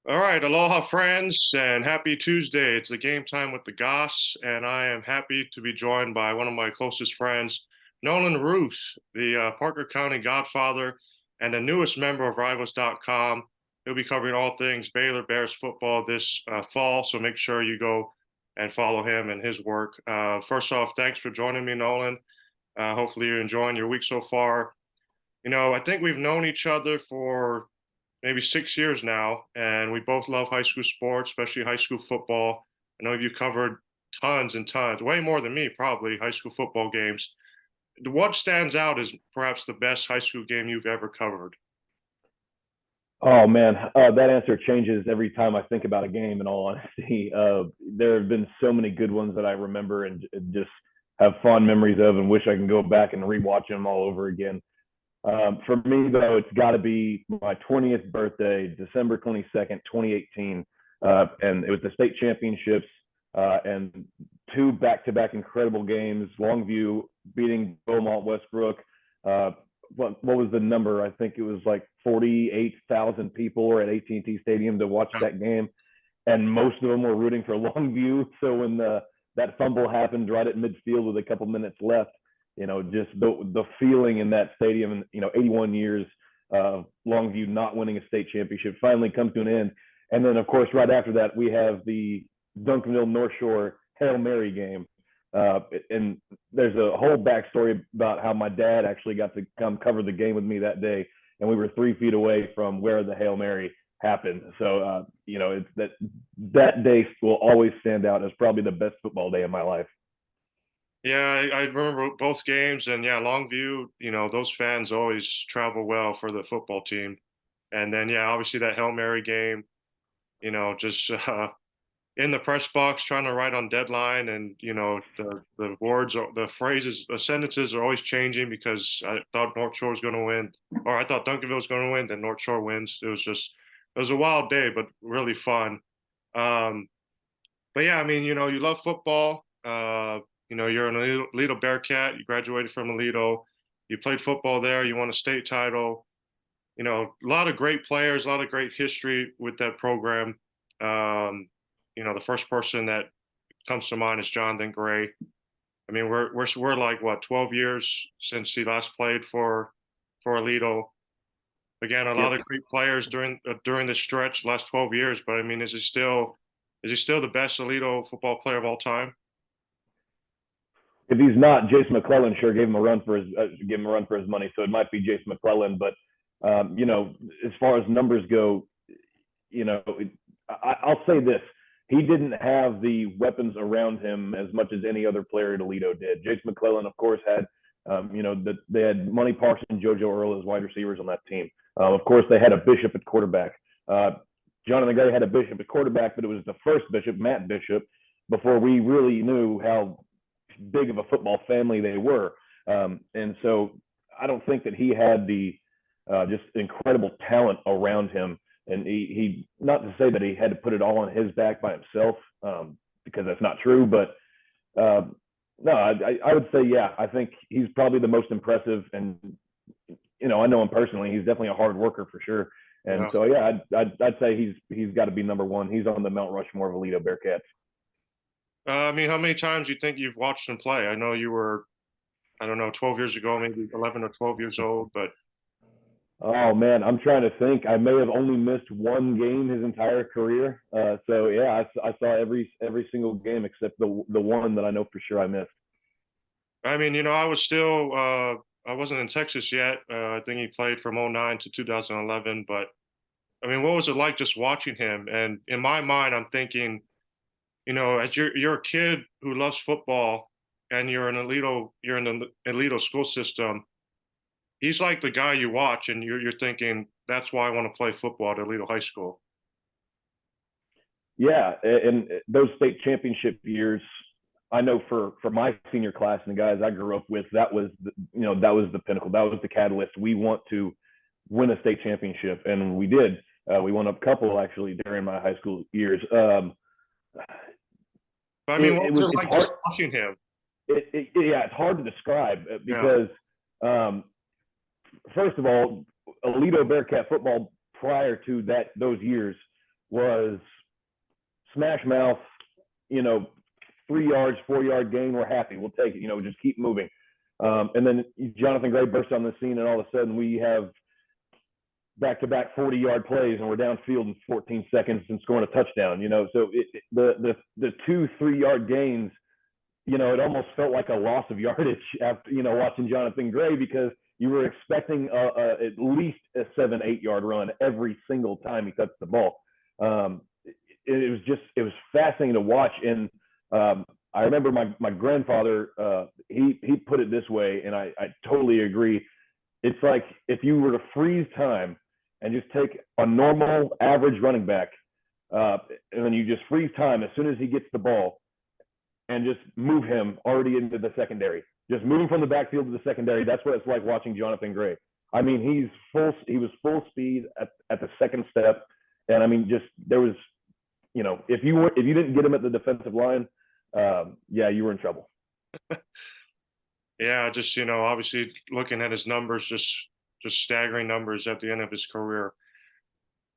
All right, aloha friends, and happy Tuesday. It's the game time with the Goss, and I am happy to be joined by one of my closest friends, Nolan Ruth, the Parker County Godfather and the newest member of Rivals.com. He'll be covering all things Baylor Bears football this fall, so make sure you go and follow him and his work. First off, thanks for joining me, Nolan. Hopefully you're enjoying your week so far. I think we've known each other for maybe 6 years now, and we both love high school sports, especially high school football. I know you covered tons and tons, way more than me, probably, high school football games. What stands out is perhaps the best high school game you've ever covered? Oh man, that answer changes every time I think about a game. In all honesty, there have been so many good ones that I remember and just have fond memories of, and wish I can go back and rewatch them all over again. For me, though, it's got to be my 20th birthday, December 22nd, 2018, and it was the state championships and two back-to-back incredible games. Longview beating Beaumont Westbrook. What was the number? I think it was like 48,000 people were at AT&T Stadium to watch that game, and most of them were rooting for Longview. So when that fumble happened right at midfield with a couple minutes left, just the feeling in that stadium, and 81 years of Longview not winning a state championship finally comes to an end. And then, of course, right after that, we have the Duncanville North Shore Hail Mary game. And there's a whole backstory about how my dad actually got to come cover the game with me that day, and we were 3 feet away from where the Hail Mary happened. So, it's that day will always stand out as probably the best football day of my life. Yeah, I remember both games, and yeah, Longview, those fans always travel well for the football team. And then, yeah, obviously that Hail Mary game, just in the press box trying to write on deadline, and the words, the phrases, the sentences are always changing because I thought North Shore was going to win, or I thought Duncanville was going to win, then North Shore wins. It was a wild day, but really fun. um but yeah, I mean, you love football. You're an Aledo Bearcat. You graduated from Aledo. You played football there. You won a state title. A lot of great players, a lot of great history with that program. The first person that comes to mind is Jonathan Gray. I mean, we're like what, 12 years since he last played for Aledo. Again, a lot Yep. of great players during the stretch, last 12 years. But I mean, is he still the best Aledo football player of all time? If he's not, Jason McClellan sure gave him a run for his money. So it might be Jason McClellan. But as far as numbers go, you know, I'll say this: he didn't have the weapons around him as much as any other player at Aledo did. Jason McClellan, of course, had they had Money Parks and JoJo Earl as wide receivers on that team. Of course, they had a Bishop at quarterback. Jonathan Gray had a Bishop at quarterback, but it was the first Bishop, Matt Bishop, before we really knew how big of a football family they were. And so I don't think that he had the just incredible talent around him. And he not to say that he had to put it all on his back by himself, because that's not true. But no, I would say, yeah, I think he's probably the most impressive. And, I know him personally. He's definitely a hard worker for sure. And Yeah. so, yeah, I'd say he's got to be number one. He's on the Mount Rushmore of Aledo Bearcats. I mean, how many times do you think you've watched him play? I know you were, I don't know, 12 years ago, maybe 11 or 12 years old, but Oh man, I'm trying to think. I may have only missed one game his entire career. So yeah, I saw every single game except the one that I know for sure I missed. I mean, I wasn't in Texas yet. I think he played from '09 to 2011. But I mean, what was it like just watching him? And in my mind, I'm thinking, as you're a kid who loves football and you're in the Aledo school system. He's like the guy you watch, and you're thinking, that's why I want to play football at Aledo High School. Yeah, and those state championship years, I know for my senior class and the guys I grew up with, that was the pinnacle. That was the catalyst. We want to win a state championship, and we did. We won a couple actually during my high school years. But I mean, It, what it was was it it's like hard. just watching him? Yeah, it's hard to describe Yeah. because um, first of all, Aledo Bearcat football prior to those years was smash mouth, 3 yards, 4 yard gain, we're happy, we'll take it, just keep moving. And then Jonathan Gray bursts on the scene, and all of a sudden we have back-to-back 40-yard plays, and we're downfield in 14 seconds and scoring a touchdown. So the 2-3 yard gains, it almost felt like a loss of yardage after watching Jonathan Gray, because you were expecting at least a 7-8 yard run every single time he touched the ball. It was fascinating to watch. And I remember my grandfather, he put it this way, and I totally agree. It's like if you were to freeze time and just take a normal average running back, and then you just freeze time as soon as he gets the ball and just move him already into the secondary. Just moving from the backfield to the secondary. That's what it's like watching Jonathan Gray. I mean, he was full speed at the second step. And I mean, there was, if you didn't get him at the defensive line, you were in trouble. Yeah, just obviously looking at his numbers, just staggering numbers at the end of his career.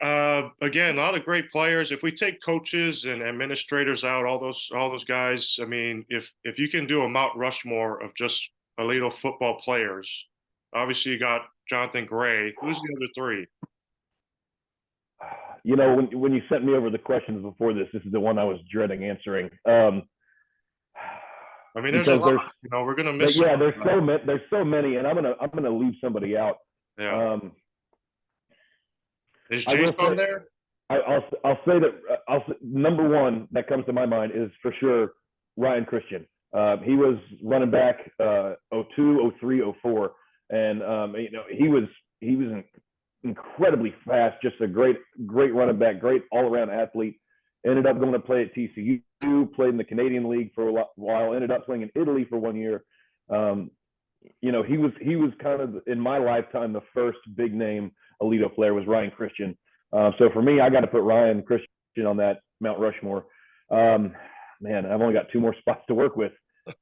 Again, a lot of great players. If we take coaches and administrators out, all those guys, I mean, if you can do a Mount Rushmore of just Aledo football players, obviously you got Jonathan Gray. Who's the other three? When you sent me over the questions before this is the one I was dreading answering. I mean, there's a lot. We're gonna miss. Yeah, there's so many, and I'm gonna leave somebody out. Yeah. Is James on there? I'll say that number one that comes to my mind is for sure Ryan Christian. He was running back 02, 03, 04, and he was incredibly fast, just a great running back, great all around athlete. Ended up going to play at TCU, played in the Canadian League for a while, ended up playing in Italy for 1 year. He was kind of, in my lifetime, the first big name Aledo player was Ryan Christian. So for me, I got to put Ryan Christian on that Mount Rushmore. Man, I've only got 2 more spots to work with.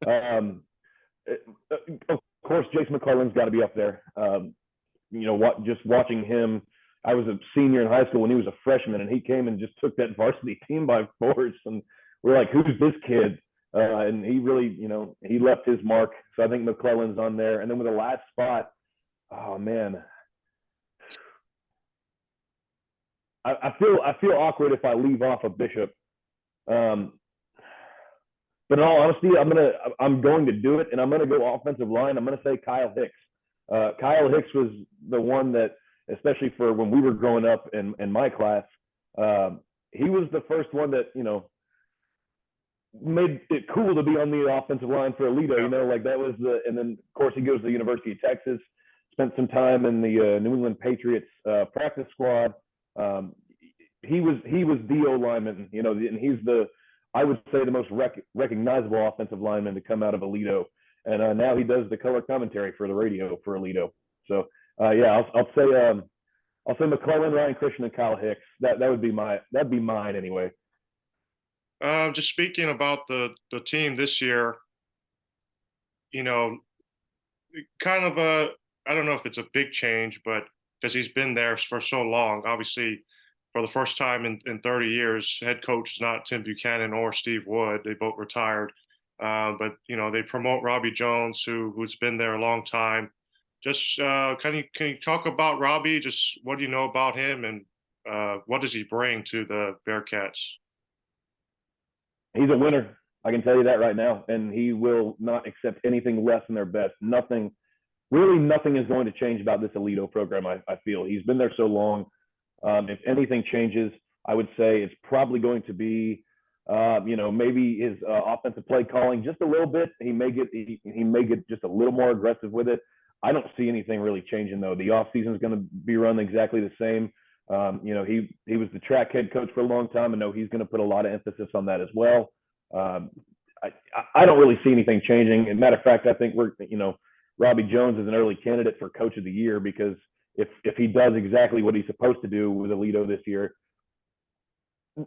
Of course, Jason McClellan's got to be up there. Just watching him, I was a senior in high school when he was a freshman, and he came and just took that varsity team by force. And we're like, who's this kid? And he really, he left his mark. So I think McClellan's on there. And then with the last spot, oh man, I feel awkward if I leave off a Bishop. But in all honesty, I'm going to do it, and I'm going to go offensive line. I'm going to say Kyle Hicks. Kyle Hicks was the one that, especially for when we were growing up in my class, he was the first one that, made it cool to be on the offensive line for Aledo, like that was and then of course he goes to the University of Texas, spent some time in the New England Patriots practice squad. He was the O-lineman, and he's I would say the most recognizable offensive lineman to come out of Aledo. And now he does the color commentary for the radio for Aledo. So I'll say McClellan, Ryan Christian, and Kyle Hicks. That'd be mine anyway. Just speaking about the team this year, kind of I don't know if it's a big change, but because he's been there for so long, obviously for the first time in 30 years, head coach is not Tim Buchanan or Steve Wood. They both retired. But they promote Robbie Jones, who's been there a long time. Just can you talk about Robbie? Just what do you know about him, and what does he bring to the Bearcats? He's a winner. I can tell you that right now, and he will not accept anything less than their best. Nothing is going to change about this Aledo program. I feel he's been there so long. If anything changes, I would say it's probably going to be maybe his offensive play calling just a little bit. He may get just a little more aggressive with it. I don't see anything really changing though. The offseason is going to be run exactly the same. He was the track head coach for a long time, and know he's going to put a lot of emphasis on that as well. I don't really see anything changing. As a matter of fact, I think Robbie Jones is an early candidate for Coach of the Year, because if he does exactly what he's supposed to do with Aledo this year,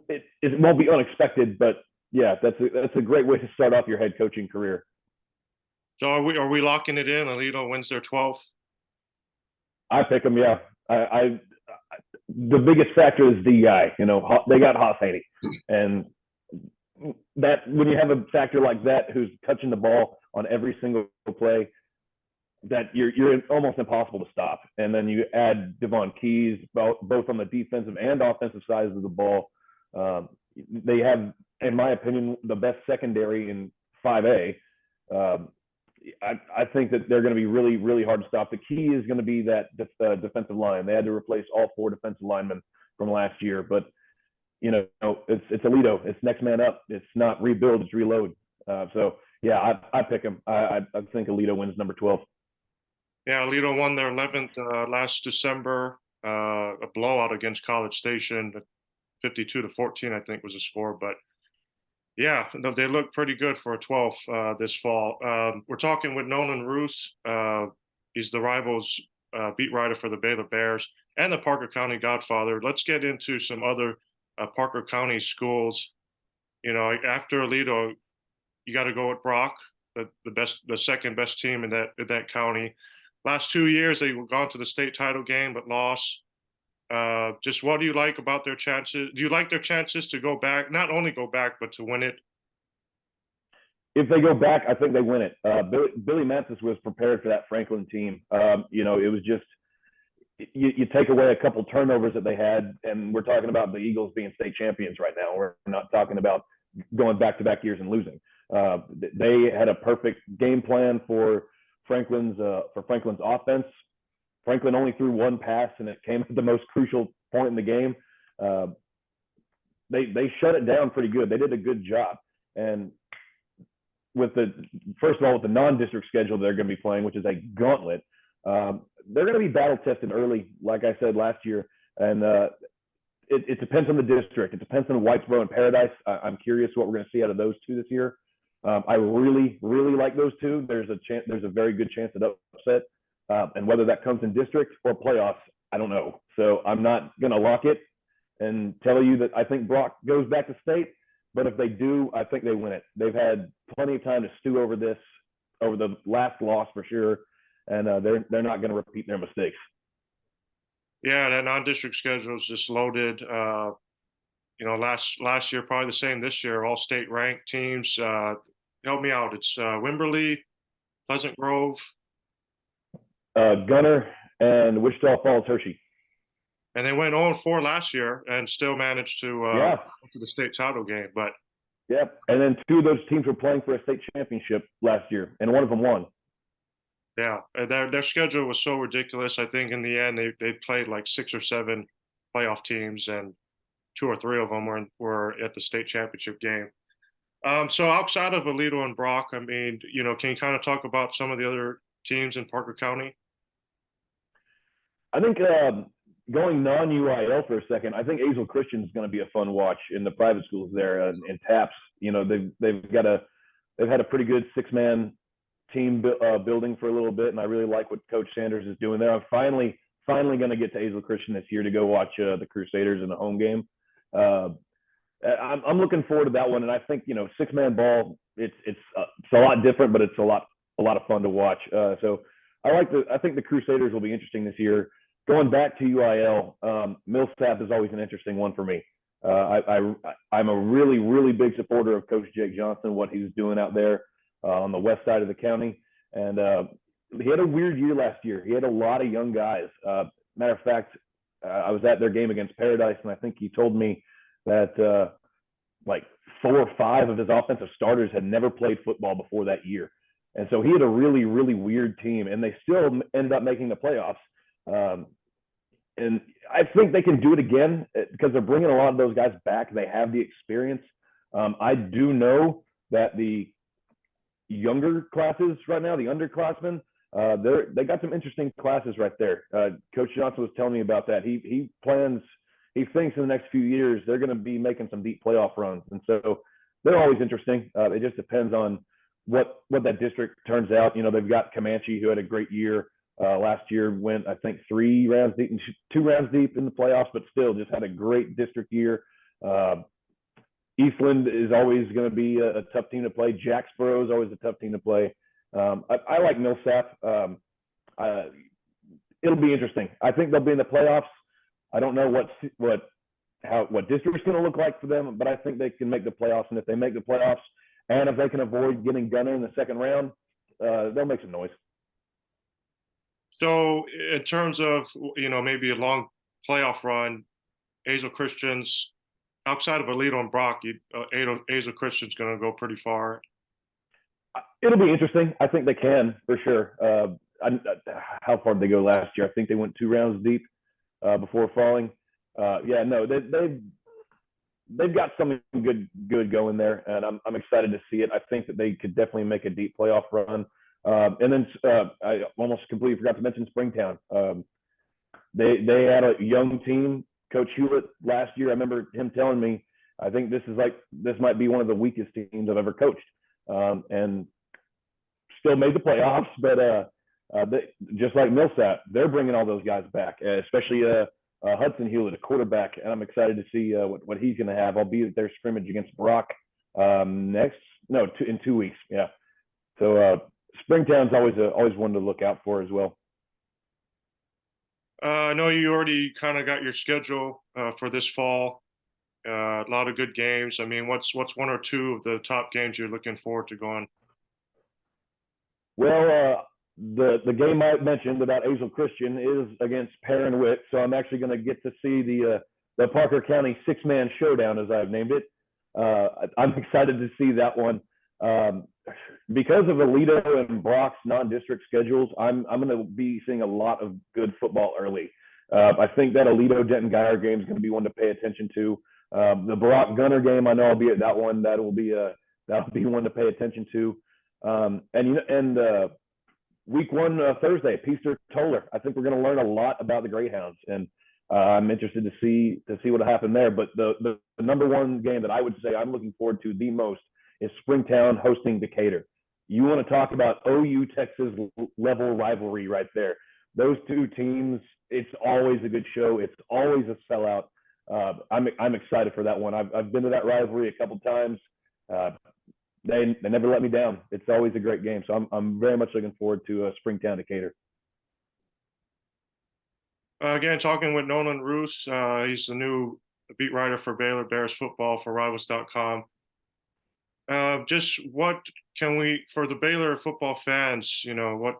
it won't be unexpected. But yeah, that's a great way to start off your head coaching career. So are we locking it in? Aledo wins their 12th. I pick them. Yeah, the biggest factor is DEI. They got Haas Haney, and that when you have a factor like that who's touching the ball on every single play, that you're almost impossible to stop. And then you add Devon Keys, both on the defensive and offensive sides of the ball. They have, in my opinion, the best secondary in 5A. I think that they're going to be really, really hard to stop. The key is going to be that defensive line. They had to replace all 4 defensive linemen from last year, but it's Aledo. It's next man up. It's not rebuild, it's reload. So yeah, I pick him. I think Aledo wins number 12. Yeah, Aledo won their 11th last December, a blowout against College Station, 52-14, I think was the score. But yeah, they look pretty good for a 12th this fall. We're talking with Nolan Ruth. He's the Rivals beat writer for the Baylor Bears and the Parker County Godfather. Let's get into some other Parker County schools. After Aledo, you got to go with Brock, the second best team in that county. Last 2 years, they've gone to the state title game but lost. Just what do you like about their chances? Do you like their chances to go back, not only go back, but to win it? If they go back, I think they win it. Billy Mantis was prepared for that Franklin team. It was just you take away a couple turnovers that they had, and we're talking about the Eagles being state champions right now. We're not talking about going back-to-back years and losing. They had a perfect game plan for Franklin's offense. Franklin only threw 1 pass, and it came at the most crucial point in the game. They shut it down pretty good. They did a good job. And first of all, with the non-district schedule they're going to be playing, which is a gauntlet, they're going to be battle tested early, like I said last year. And it depends on the district. It depends on Whitesboro and Paradise. I'm curious what we're going to see out of those 2 this year. I really, really like those 2. There's a very good chance at upset. And whether that comes in district or playoffs, I don't know. So I'm not going to lock it and tell you that I think Brock goes back to state. But if they do, I think they win it. They've had plenty of time to stew over the last loss for sure. And they're not going to repeat their mistakes. Yeah, that non-district schedule is just loaded. Last year, probably the same this year, all state ranked teams. Help me out. It's Wimberley, Pleasant Grove, Gunner, and Wichita Falls Hershey. And they went 0-4 last year and still managed to go to the state title game. But yep, and then 2 of those teams were playing for a state championship last year, and one of them won. Yeah, their schedule was so ridiculous. I think in the end they played like 6 or 7 playoff teams, and 2 or 3 of them were at the state championship game. So outside of Aledo and Brock, I mean, can you kind of talk about some of the other teams in Parker County? I think going non-UIL for a second, I think Azle Christian is going to be a fun watch in the private schools there in TAPS. They've had a pretty good 6-man team building for a little bit, and I really like what Coach Sanders is doing there. I'm finally going to get to Azle Christian this year to go watch the Crusaders in a home game. I'm looking forward to that one, and I think 6-man ball it's a lot different, but it's a lot of fun to watch. So I think the Crusaders will be interesting this year. Going back to UIL, Millsap is always an interesting one for me. I'm a really, really big supporter of Coach Jake Johnson, what he's doing out there on the west side of the county. And he had a weird year last year. He had a lot of young guys. Matter of fact, I was at their game against Paradise, and I think he told me that like 4 or 5 of his offensive starters had never played football before that year. And so he had a really, really weird team, and they still ended up making the playoffs. And I think they can do it again because they're bringing a lot of those guys back. They have the experience. I do know that the younger classes right now, the underclassmen, they got some interesting classes right there. Coach Johnson was telling me about that. He thinks in the next few years they're going to be making some deep playoff runs, and so they're always interesting. It just depends on what that district turns out. They've got Comanche, who had a great year. Last year went, I think, 2 rounds deep in the playoffs, but still just had a great district year. Eastland is always going to be a tough team to play. Jacksboro is always a tough team to play. I like Millsap. It'll be interesting. I think they'll be in the playoffs. I don't know what district's going to look like for them, but I think they can make the playoffs. And if they make the playoffs, and if they can avoid getting Gunner in the second round, they'll make some noise. So in terms of, maybe a long playoff run, Hazel Christian's outside of Aledo and Brock, Hazel Christian's going to go pretty far. It'll be interesting. I think they can for sure. How far did they go last year? I think they went 2 rounds deep before falling. Yeah, no, they've got something good going there, and I'm excited to see it. I think that they could definitely make a deep playoff run. And then I almost completely forgot to mention Springtown. They had a young team. Coach Hewlett last year, I remember him telling me, I think this might be one of the weakest teams I've ever coached, and still made the playoffs. But just like Millsap, they're bringing all those guys back, especially Hudson Hewlett, a quarterback, and I'm excited to see what he's going to have. Albeit their scrimmage against Brock in 2 weeks. Yeah, so Springtown's always one to look out for as well. I know you already kind of got your schedule for this fall. A lot of good games. I mean, what's one or two of the top games you're looking forward to going? Well, the game I mentioned about Hazel Christian is against Perrin Witt, so I'm actually going to get to see the Parker County 6-man showdown, as I've named it. I'm excited to see that one. Because of Aledo and Brock's non-district schedules, I'm going to be seeing a lot of good football early. I think that Aledo Denton Geyer game is going to be one to pay attention to. The Brock Gunner game, I know I'll be at that one. That'll be one to pay attention to. And week 1 Thursday, Peaster Toller. I think we're going to learn a lot about the Greyhounds, and I'm interested to see what will happen there. But the number one game that I would say I'm looking forward to the most is Springtown hosting Decatur. You want to talk about OU Texas level rivalry right there. Those two teams, it's always a good show. It's always a sellout. I'm excited for that one. I've been to that rivalry a couple times. They never let me down. It's always a great game. So I'm very much looking forward to Springtown Decatur. Again, talking with Nolan Ruth. He's the new beat writer for Baylor Bears football for Rivals.com. Just what can we, for the Baylor football fans, what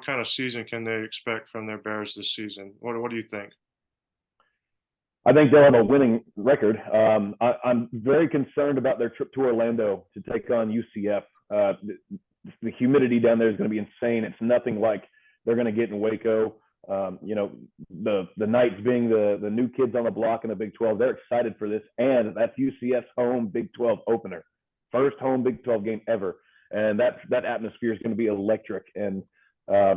kind of season can they expect from their Bears this season? What do you think? I think they'll have a winning record. I'm very concerned about their trip to Orlando to take on UCF. The humidity down there is going to be insane. It's nothing like they're going to get in Waco. The Knights being the new kids on the block in the Big 12, they're excited for this, and that's UCF's home Big 12 opener. First home Big 12 game ever, and that atmosphere is going to be electric. And I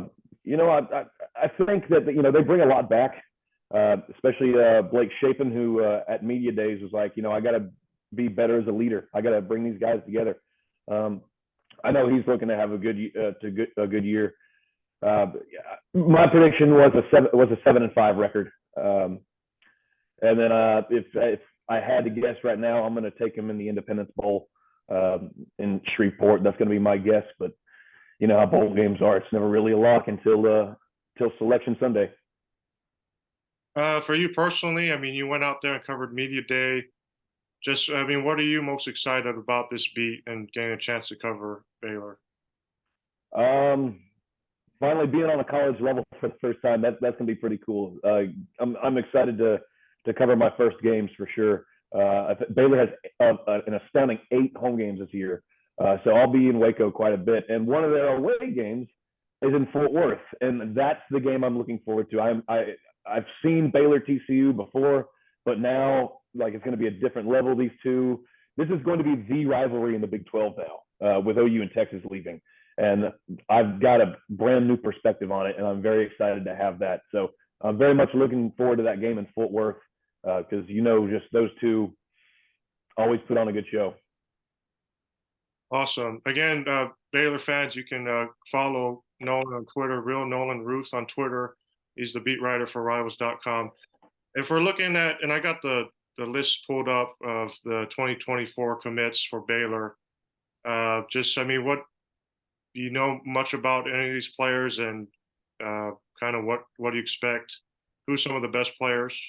think that they bring a lot back, especially Blake Shapen, who at media days was like, I got to be better as a leader. I got to bring these guys together. I know he's looking to have a good year. My prediction was a 7-5 record, and then if I had to guess right now, I'm going to take him in the Independence Bowl. In Shreveport. That's going to be my guess, but you know how bowl games are. It's never really a lock until Selection Sunday. For you personally, I mean, you went out there and covered media day. What are you most excited about this beat and getting a chance to cover Baylor? Finally being on a college level for the first time. That's going to be pretty cool. I'm excited to cover my first games for sure. Baylor has an astounding 8 home games this year. So I'll be in Waco quite a bit. And one of their away games is in Fort Worth. And that's the game I'm looking forward to. I've seen Baylor TCU before, but now it's going to be a different level, these two. This is going to be the rivalry in the Big 12 now, with OU and Texas leaving. And I've got a brand new perspective on it, and I'm very excited to have that. So I'm very much looking forward to that game in Fort Worth, because just those two always put on a good show. Awesome. Again, Baylor fans, you can follow Nolan on Twitter, real Nolan Ruth on Twitter. He's the beat writer for Rivals.com. If we're looking at, and I got the list pulled up of the 2024 commits for Baylor. What do you know much about any of these players, and kind of what do you expect? Who's some of the best players?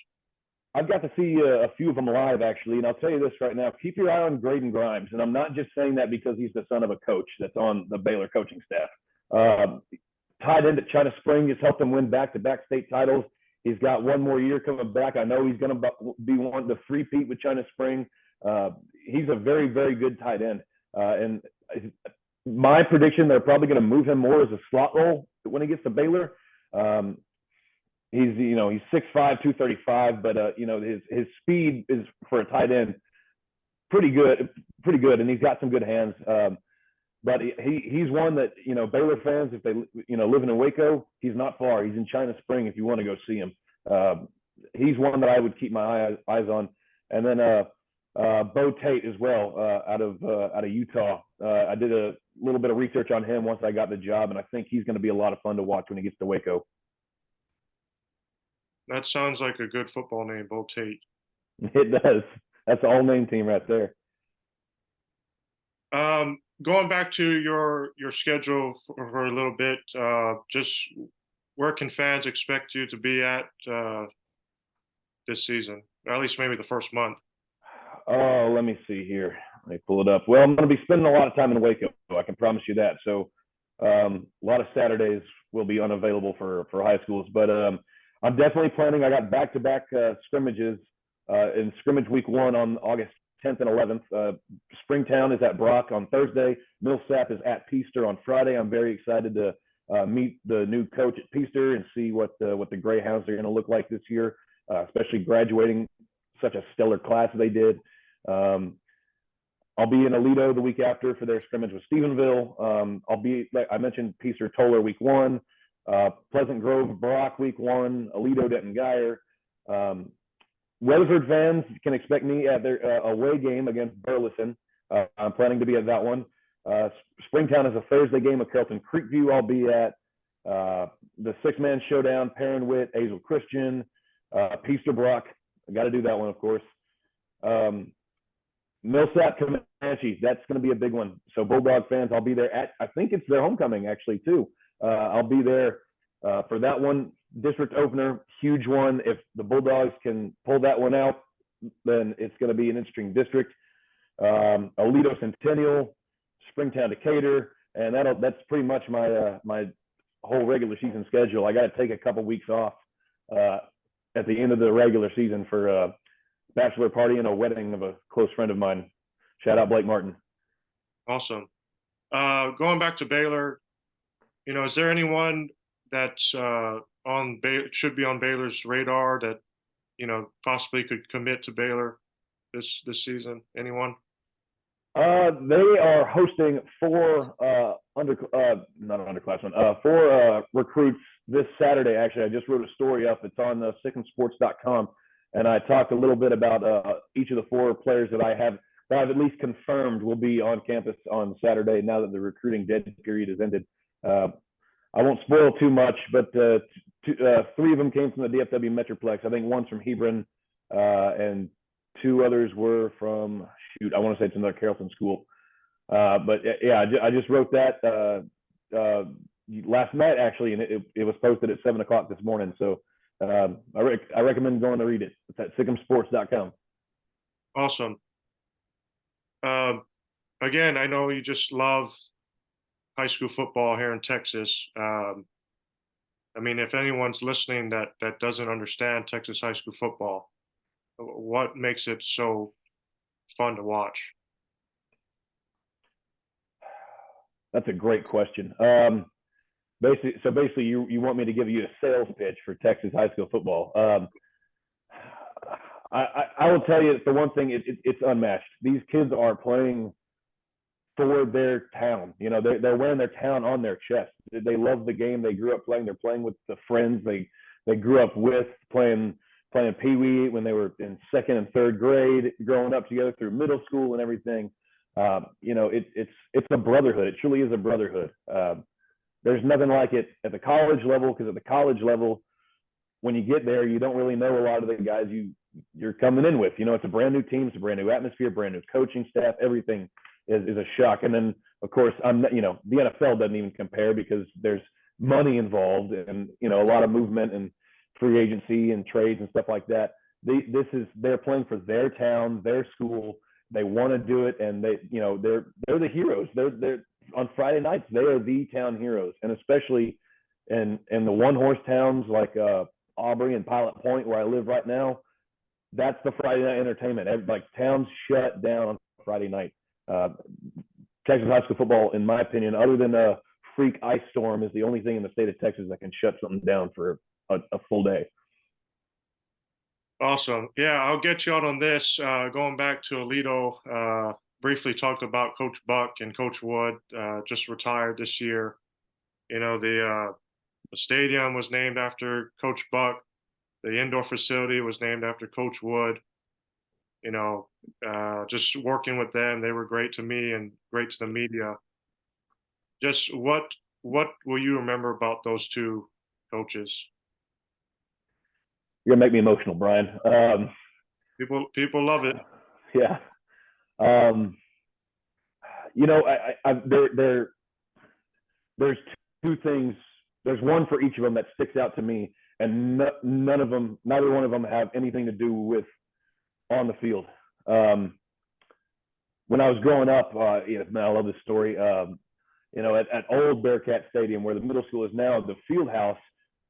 I've got to see a few of them live, actually, and I'll tell you this right now: keep your eye on Graydon Grimes, and I'm not just saying that because he's the son of a coach that's on the Baylor coaching staff. Tied into China Spring has helped him win back-to-back state titles. He's got one more year coming back. I know he's going to be wanting to three-peat with China Spring. He's a very, very good tight end, and my prediction, they're probably going to move him more as a slot role when he gets to Baylor. He's 6'5", 235, but his speed is for a tight end pretty good, and he's got some good hands. But he's one that Baylor fans, if they living in Waco, he's not far. He's in China Spring if you want to go see him. He's one that I would keep my eyes on. And then Bo Tate as well, out of Utah. I did a little bit of research on him once I got the job, and I think he's going to be a lot of fun to watch when he gets to Waco. That sounds like a good football name, Bo Tate. It does. That's the all-name team right there. Going back to your schedule for a little bit, just where can fans expect you to be at this season? Or at least maybe the first month. Oh, let me see here. Let me pull it up. Well, I'm going to be spending a lot of time in Waco. I can promise you that. So a lot of Saturdays will be unavailable for high schools, but I'm definitely planning. I got back-to-back scrimmages in scrimmage week 1 on August 10th and 11th. Springtown is at Brock on Thursday. Millsap is at Peaster on Friday. I'm very excited to meet the new coach at Peaster and see what the Greyhounds are going to look like this year, especially graduating such a stellar class they did. I'll be in Aledo the week after for their scrimmage with Stephenville. I'll be, like I mentioned, Peaster Toller week 1, Pleasant Grove Brock week 1, Aledo Denton Geyer. Weatherford fans can expect me at their away game against Burleson. I'm planning to be at that one. Springtown is a Thursday game at Carrollton Creekview. I'll be at the 6-man showdown, Perrin Witt, Hazel Christian, Peaster Brock. I got to do that one, of course. Millsap Comanche, that's going to be a big one. So Bulldog fans, I'll be there I think it's their homecoming actually too. I'll be there for that one. District opener, huge one. If the Bulldogs can pull that one out, then it's going to be an interesting district. Aledo Centennial, Springtown Decatur, and that's pretty much my my whole regular season schedule. I got to take a couple weeks off at the end of the regular season for a bachelor party and a wedding of a close friend of mine. Shout out Blake Martin. Awesome. Going back to Baylor, is there anyone that's should be on Baylor's radar that possibly could commit to Baylor this season? Anyone? They are hosting 4 4 recruits this Saturday. Actually, I just wrote a story up. It's on sickandsports.com, and I talked a little bit about each of the 4 players that I've at least confirmed will be on campus on Saturday. Now that the recruiting dead period has ended, I won't spoil too much, but 3 of them came from the DFW Metroplex. I think one's from Hebron, and 2 others were from, I want to say it's another Carrollton school. But yeah, I just wrote that last night actually, and it was posted at 7 o'clock this morning. So I recommend going to read it. It's at sickandsports.com. Awesome. Again, I know you just love high school football here in Texas. I mean, if anyone's listening that doesn't understand Texas high school football, what makes it so fun to watch? That's a great question. Basically, you want me to give you a sales pitch for Texas high school football. I will tell you, for one thing, it's unmatched. These kids are playing for their town. They're wearing their town on their chest. They love the game. They grew up playing. They're playing with the friends they grew up with, playing Pee Wee when they were in 2nd and 3rd grade, growing up together through middle school and everything. It's a brotherhood. It truly is a brotherhood. There's nothing like it at the college level, because at the college level, when you get there, you don't really know a lot of the guys you're coming in with. It's a brand new team, it's a brand new atmosphere, brand new coaching staff. Everything is a shock. And then, of course, the NFL doesn't even compare, because there's money involved and a lot of movement and free agency and trades and stuff like that. they're playing for their town, their school. They want to do it, and they're the heroes. They're on Friday nights. They are the town heroes, and especially in the one horse towns like Aubrey and Pilot Point, where I live right now. That's the Friday night entertainment. Like towns shut down on Friday night. Texas high school football, in my opinion, other than a freak ice storm, is the only thing in the state of Texas that can shut something down for a full day. Awesome. Yeah, I'll get you out on this. Going back to Aledo, briefly talked about Coach Buck and Coach Wood, just retired this year. The stadium was named after Coach Buck. The indoor facility was named after Coach Wood. Just working with them, they were great to me and great to the media. Just what will you remember about those two coaches? You're gonna make me emotional, Brian. People love it. Yeah. There's two things. There's one for each of them that sticks out to me, and neither one of them have anything to do with on the field. When I was growing up, man, I love this story. At old Bearcat Stadium, where the middle school is now, the field house,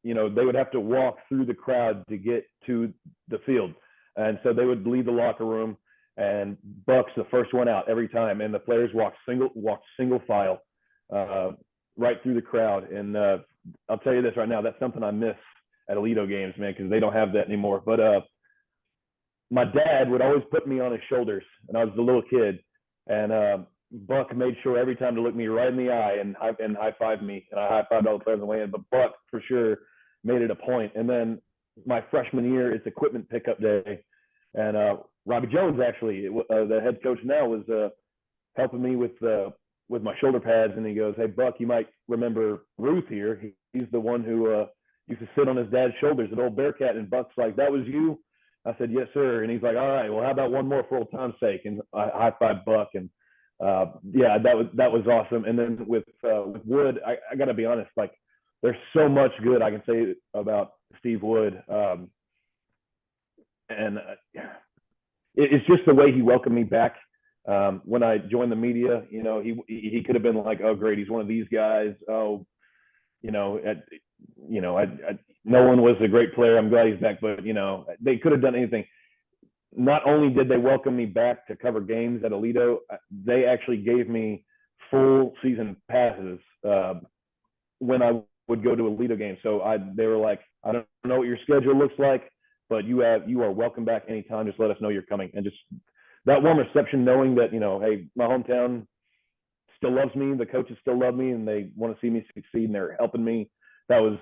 they would have to walk through the crowd to get to the field. And so they would leave the locker room, and Buck's the first one out every time. And the players walk single file right through the crowd. And I'll tell you this right now, that's something I miss at Aledo games, man, because they don't have that anymore. But my dad would always put me on his shoulders, and I was a little kid. And Buck made sure every time to look me right in the eye and high-five me. And I high-fived all the players on the way in. But Buck, for sure, made it a point. And then my freshman year, it's equipment pickup day. And Robbie Jones, actually, the head coach now, was helping me with my shoulder pads. And he goes, "Hey, Buck, you might remember Ruth here. He's the one who used to sit on his dad's shoulders at old Bearcat." And Buck's like, "That was you?" I said, "Yes, sir." And he's like, "All right, well, how about one more for old time's sake?" And I high-fived Buck. And yeah, that was awesome. And then with Wood, I got to be honest, like, there's so much good I can say about Steve Wood. And it's just the way he welcomed me back. When I joined the media, he could have been like, "Oh, great, he's one of these guys. Oh, Nolan was a great player. I'm glad he's back." But they could have done anything. Not only did they welcome me back to cover games at Aledo, they actually gave me full season passes when I would go to Aledo games. So they were like, "I don't know what your schedule looks like, but you are welcome back anytime. Just let us know you're coming." And just that warm reception, knowing that, hey, my hometown still loves me, the coaches still love me, and they want to see me succeed, and they're helping me. That was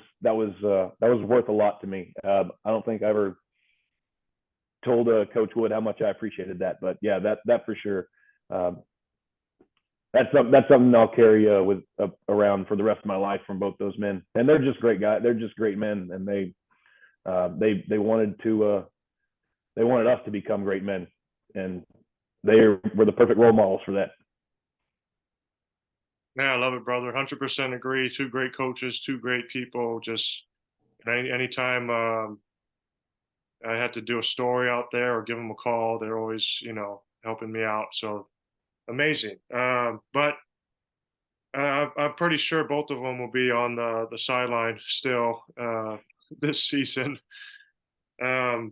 worth a lot to me. I don't think I ever told Coach Wood how much I appreciated that, but yeah, that for sure. That's something I'll carry around for the rest of my life from both those men. And they're just great guys. They're just great men, and they wanted us to become great men, and they were the perfect role models for that. Yeah, I love it, brother. 100% agree. Two great coaches, two great people. Just anytime I had to do a story out there or give them a call, they're always, helping me out. So amazing. But I'm pretty sure both of them will be on the sideline still this season. So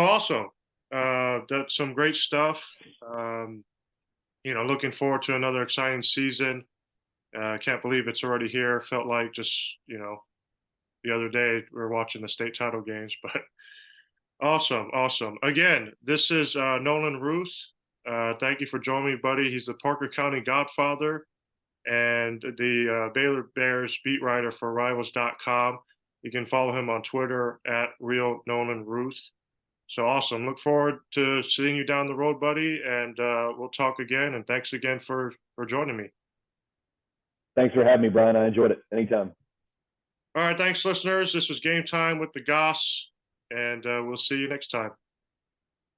awesome. That's some great stuff. Looking forward to another exciting season. I can't believe it's already here. Felt like just, the other day we were watching the state title games, but awesome. Awesome. Again, this is Nolan Ruth. Thank you for joining me, buddy. He's the Parker County Godfather and the Baylor Bears beat writer for Rivals.com. You can follow him on Twitter at Real Nolan Ruth. So awesome. Look forward to seeing you down the road, buddy. And we'll talk again. And thanks again for joining me. Thanks for having me, Brian. I enjoyed it. Anytime. All right. Thanks, listeners. This was Game Time with the Goss. And we'll see you next time.